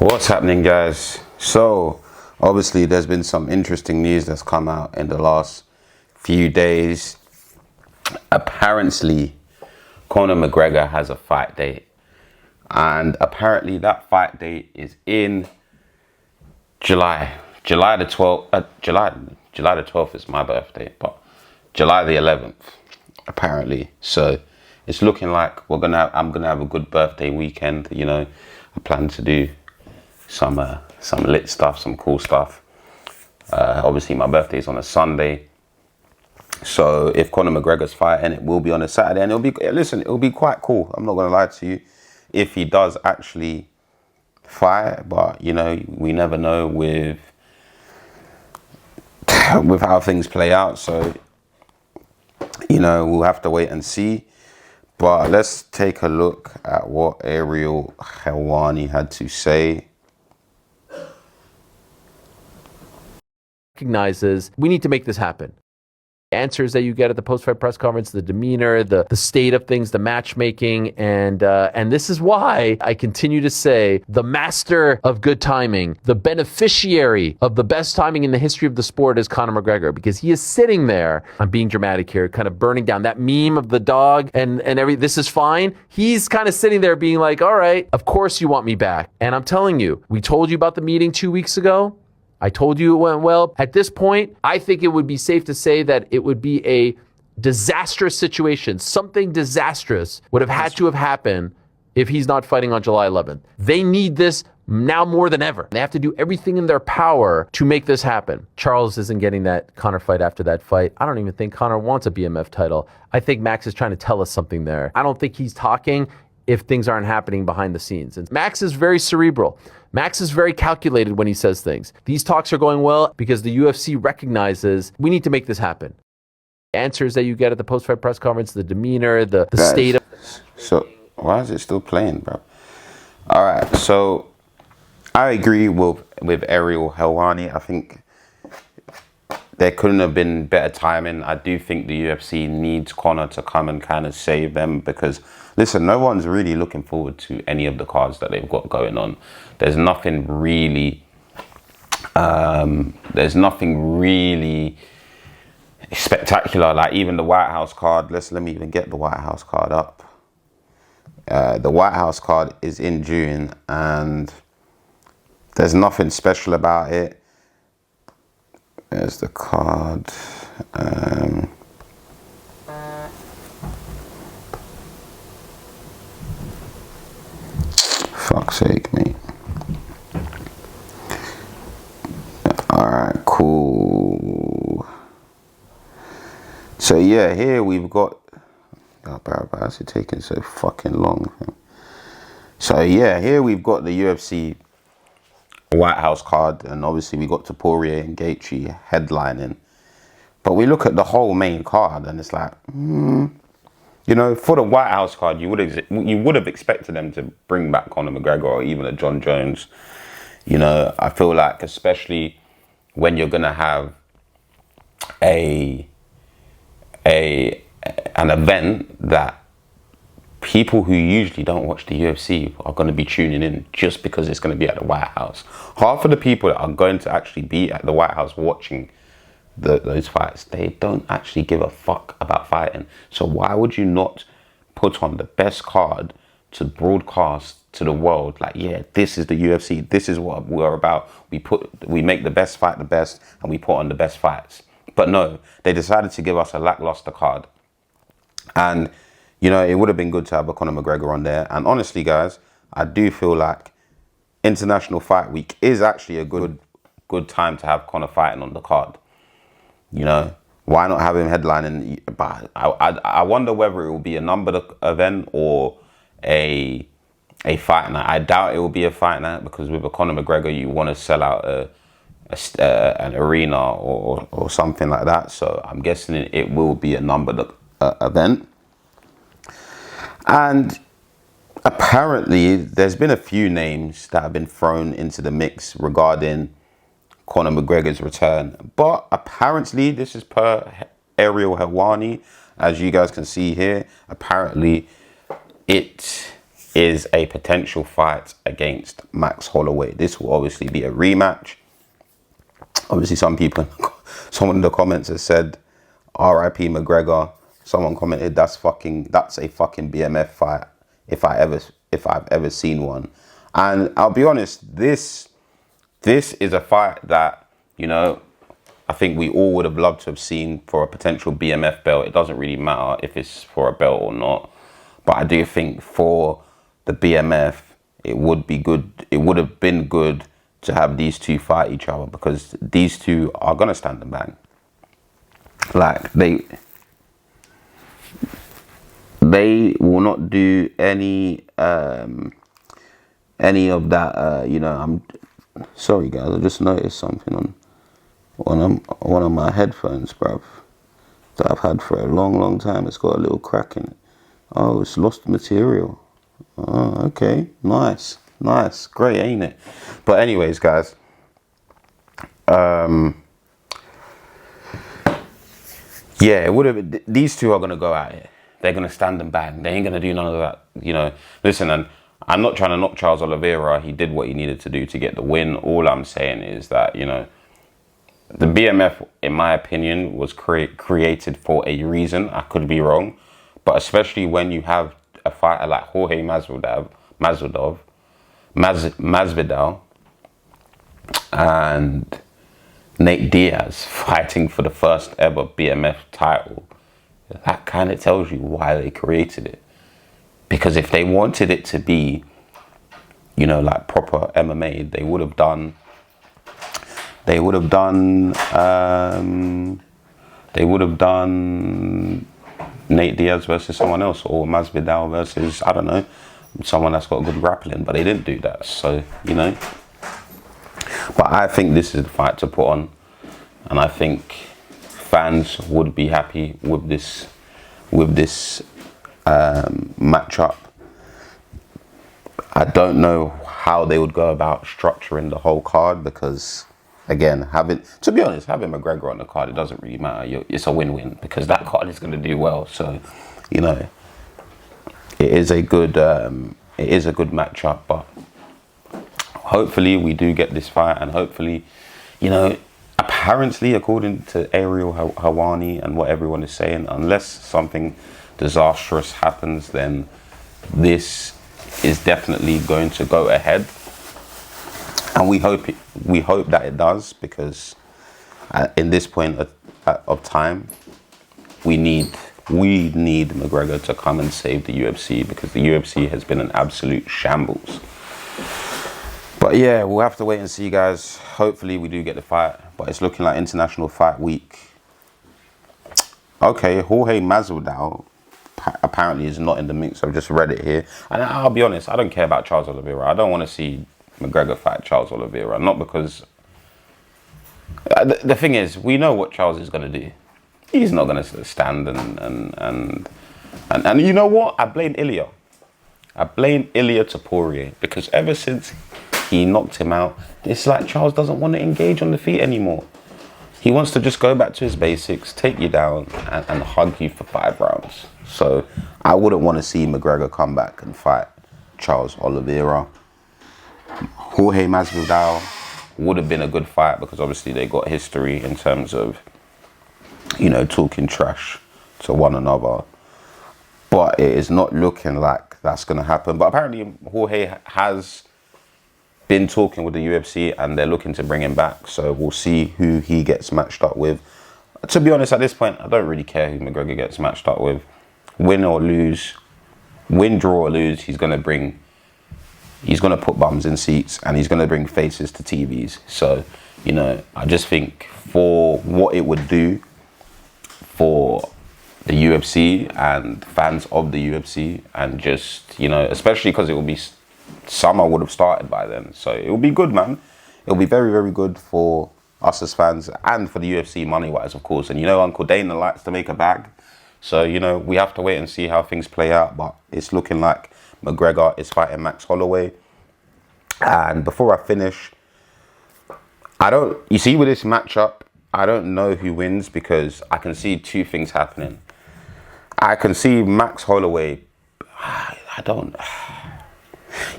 What's happening, guys? So obviously there's been some interesting news that's come out in the last few days. Apparently Conor McGregor has a fight date, and apparently that fight date is in July the 12th. July the 12th is my birthday, but July the 11th apparently. So it's looking like I'm gonna have a good birthday weekend. I plan to do some lit stuff, some cool stuff. Obviously my birthday is on a Sunday, so if Conor McGregor's fighting, it will be on a Saturday, and it'll be quite cool. I'm not gonna lie to you, if he does actually fight, but we never know with how things play out. So we'll have to wait and see. But let's take a look at what Ariel Helwani had to say. Recognizes we need to make this happen. Answers that you get at the post-fight press conference, the demeanor, the state of things, the matchmaking, and this is why I continue to say the master of good timing, the beneficiary of the best timing in the history of the sport is Conor McGregor, because he is sitting there. I'm being dramatic here, kind of burning down that meme of the dog and this is fine. He's kind of sitting there being like, all right, of course you want me back. And I'm telling you, we told you about the meeting 2 weeks ago. I told you it went well. At this point, I think it would be safe to say that it would be a disastrous situation. Something disastrous would have had to have happened if he's not fighting on July 11th. They need this now more than ever. They have to do everything in their power to make this happen. Charles isn't getting that Conor fight after that fight. I don't even think Conor wants a BMF title. I think Max is trying to tell us something there. I don't think he's talking if things aren't happening behind the scenes. And Max is very cerebral. Max is very calculated when he says things. These talks are going well because the UFC recognizes we need to make this happen. Answers that you get at the post-fight press conference, the demeanor, the state of... So why is it still playing, bro? All right, so I agree with Ariel Helwani. I think there couldn't have been better timing. I do think the UFC needs Conor to come and kind of save them, because listen, no one's really looking forward to any of the cards that they've got going on. There's nothing really spectacular. Like even the White House card, let me even get the White House card up. The White House card is in June, and there's nothing special about it. There's the card. Fuck's sake, mate. Alright, cool. So yeah, here we've got... Oh, why is it taking so fucking long? So yeah, here we've got the UFC White House card, and obviously we got Poirier and Gaethje headlining. But we look at the whole main card, and it's like, for the White House card, you would have expected them to bring back Conor McGregor or even a John Jones. I feel like, especially when you're gonna have an event that people who usually don't watch the UFC are going to be tuning in just because it's going to be at the White House. Half of the people that are going to actually be at the White House watching those fights, they don't actually give a fuck about fighting. So why would you not put on the best card to broadcast to the world, like, yeah, this is the UFC, this is what we're about. We make the best fight the best, and we put on the best fights. But no, they decided to give us a lackluster card. And it would have been good to have a Conor McGregor on there. And honestly, guys, I do feel like International Fight Week is actually a good time to have Conor fighting on the card. Why not have him headlining? But I wonder whether it will be a numbered event or a fight night. I doubt it will be a fight night, because with a Conor McGregor, you want to sell out an arena or something like that. So I'm guessing it will be a numbered event. And apparently there's been a few names that have been thrown into the mix regarding Conor McGregor's return. But apparently, this is per Ariel Helwani, as you guys can see here. Apparently it is a potential fight against Max Holloway. This will obviously be a rematch. Obviously, someone in the comments has said, "R.I.P. McGregor." Someone commented, "That's a fucking BMF fight if I've ever seen one." And I'll be honest, this is a fight that, you know, I think we all would have loved to have seen for a potential BMF belt. It doesn't really matter if it's for a belt or not, but I do think for the BMF, it would be good. It would have been good to have these two fight each other, because these two are gonna stand and bang. Like they will not do any of that. You know, I'm sorry guys, I just noticed something on one of my headphones, bruv, that I've had for a long time. It's got a little crack in it. Oh, it's lost material. Oh, okay, nice, great, ain't it? But anyways, guys, yeah, it would have. These two are gonna go at it. They're gonna stand and bang. They ain't gonna do none of that. You know, listen, and I'm not trying to knock Charles Oliveira. He did what he needed to do to get the win. All I'm saying is that, you know, the BMF, in my opinion, was created for a reason. I could be wrong, but especially when you have a fighter like Jorge Masvidal, and Nate Diaz fighting for the first ever BMF title, that kind of tells you why they created it. Because if they wanted it to be, you know, like proper MMA, they would have done Nate Diaz versus someone else, or Masvidal versus, I don't know, someone that's got good grappling, but they didn't do that. So, you know, but I think this is the fight to put on, and I think fans would be happy with this matchup. I don't know how they would go about structuring the whole card, because, again, to be honest, having McGregor on the card, it doesn't really matter. It's a win-win, because that card is going to do well. So, you know, it is a good matchup. But hopefully we do get this fight, and hopefully, you know, apparently, according to Ariel Hawani and what everyone is saying, unless something disastrous happens, then this is definitely going to go ahead. And we hope that it does, because in this point of time, we need McGregor to come and save the UFC, because the UFC has been an absolute shambles. But yeah, we'll have to wait and see, guys. Hopefully we do get the fight, but it's looking like International Fight Week. Okay, Jorge Masvidal apparently is not in the mix. I've just read it here, and I'll be honest, I don't care about Charles Oliveira. I don't want to see McGregor fight Charles Oliveira, not because the thing is, we know what Charles is going to do. He's not going to stand and you know what? I blame Ilya Topuria, because ever since he knocked him out, it's like Charles doesn't want to engage on the feet anymore. He wants to just go back to his basics, take you down, and hug you for 5 rounds. So I wouldn't want to see McGregor come back and fight Charles Oliveira. Jorge Masvidal would have been a good fight, because obviously they got history in terms of, you know, talking trash to one another. But it is not looking like that's going to happen. But apparently Jorge has been talking with the UFC, and they're looking to bring him back. So we'll see who he gets matched up with. To be honest, at this point, I don't really care who McGregor gets matched up with. Win, draw or lose, he's going to put bums in seats, and he's going to bring faces to TVs. So, you know, I just think for what it would do for the UFC and fans of the UFC, and just, you know, especially because it will be, summer would have started by then. So it will be good, man. It will be very, very good for us as fans, and for the UFC money-wise, of course. And, you know, Uncle Dana likes to make a bag. So, you know, we have to wait and see how things play out. But it's looking like McGregor is fighting Max Holloway. And before I finish, you see with this matchup, I don't know who wins, because I can see two things happening. I can see Max Holloway,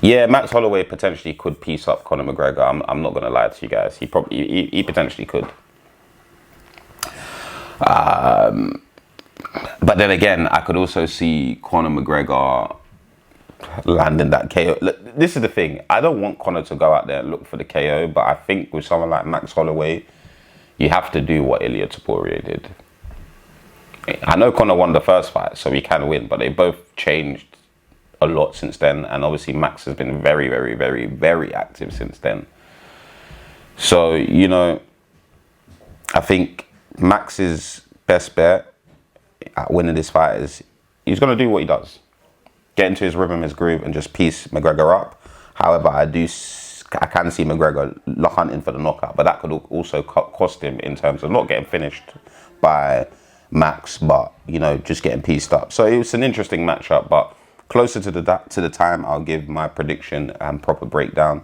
Yeah, Max Holloway potentially could piece up Conor McGregor. I'm not gonna lie to you guys. He potentially could. But then again, I could also see Conor McGregor landing that KO. Look, this is the thing. I don't want Conor to go out there and look for the KO, but I think with someone like Max Holloway, you have to do what Ilia Topuria did. I know Conor won the first fight, so he can win, but they both changed a lot since then, and obviously Max has been very, very, very, very active since then. So, you know, I think Max's best bet at winning this fight is he's going to do what he does. Get into his rhythm, his groove, and just piece McGregor up. However, I can see McGregor hunting for the knockout, but that could also cost him in terms of not getting finished by Max, but, you know, just getting pieced up. So it's an interesting matchup, but closer to the time, I'll give my prediction and proper breakdown.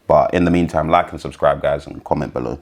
But in the meantime, like and subscribe, guys, and comment below.